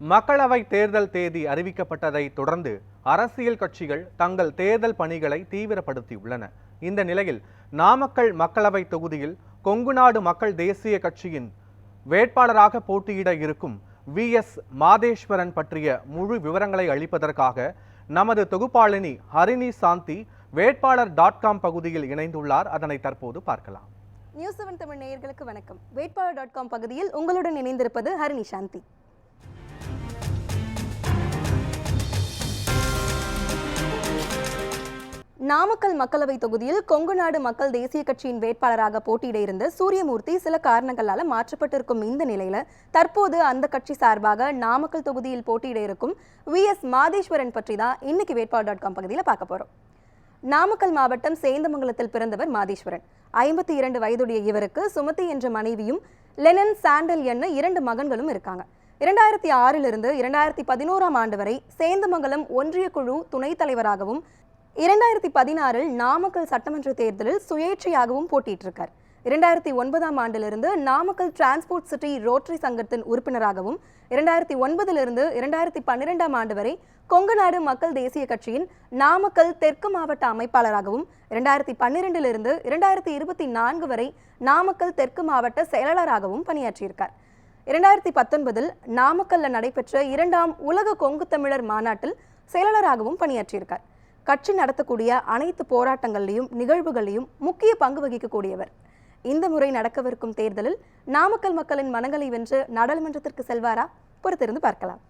மக்களவை தேர்தல் தேதி அறிவிக்கப்பட்டதை தொடர்ந்து அரசியல் கட்சிகள் தங்கள் தேர்தல் பணிகளை தீவிரப்படுத்தியுள்ளன. இந்த நிலையில் நாமக்கல் மக்களவை தொகுதியில் கொங்குநாடு மக்கள் தேசிய கட்சியின் வேட்பாளராக போட்டியிட இருக்கும் VS மாதேஸ்வரன் பற்றிய முழு விவரங்களை அளிப்பதற்காக நமது தொகுப்பாளினி ஹரிணி சாந்தி வேட்பாளர்.com பகுதியில் இணைந்துள்ளார். அதனை தற்போது பார்க்கலாம். நியூஸ் 7 தமிழ் நேயர்களுக்கு வணக்கம். வேட்பாளர்.com பகுதியில் உங்களுடன் இணைந்திருப்பது ஹரிணி சாந்தி. நாமக்கல் மக்களவை தொகுதியில் கொங்குநாடு மக்கள் தேசிய கட்சியின் வேட்பாளராக போட்டியிட இருந்த சூரியமூர்த்தி சில காரணங்களால மாற்றப்பட்டிருக்கும் இந்த நிலையில தற்போது அந்த கட்சி சார்பாக நாமக்கல் தொகுதியில் போட்டியிட இருக்கும் VS மாதேஸ்வரன் பற்றி தான் இன்னைக்கு வேட்பாளர்.com பகுதியில் பார்க்க போறோம். நாமக்கல் மாவட்டம் சேந்தமங்கலத்தில் பிறந்தவர் மாதேஸ்வரன். 52 வயதுடைய இவருக்கு சுமதி என்ற மனைவியும் லெனன் சாண்டல் என 2 மகன்களும் இருக்காங்க. 2006 2011 ஆண்டு வரை சேந்தமங்கலம் ஒன்றிய குழு துணைத் தலைவராகவும் 2016 நாமக்கல் சட்டமன்ற தேர்தலில் சுயேட்சையாகவும் போட்டியிட்டிருக்கார். 2009 ஆண்டிலிருந்து நாமக்கல் டிரான்ஸ்போர்ட் சிட்டி ரோட்டரி சங்கத்தின் உறுப்பினராகவும் 2009 2012 ஆண்டு வரை கொங்குநாடு மக்கள் தேசிய கட்சியின் நாமக்கல் தெற்கு மாவட்ட அமைப்பாளராகவும் 2012 2024 வரை நாமக்கல் தெற்கு மாவட்ட செயலாளராகவும் பணியாற்றியிருக்கார். 2019 நாமக்கல்ல நடைபெற்ற 2ஆம் உலக கொங்கு தமிழர் மாநாட்டில் செயலாளராகவும் பணியாற்றியிருக்கார். கட்சி நடத்தக்கூடிய அனைத்து போராட்டங்களையும் நிகழ்வுகளையும் முக்கிய பங்கு வகிக்கக்கூடியவர். இந்த முறை நடக்கவிருக்கும் தேர்தலில் நாமக்கல் மக்களின் மனங்களை வென்று நாடாளுமன்றத்திற்கு செல்வாரா? பொறுத்திருந்து பார்க்கலாம்.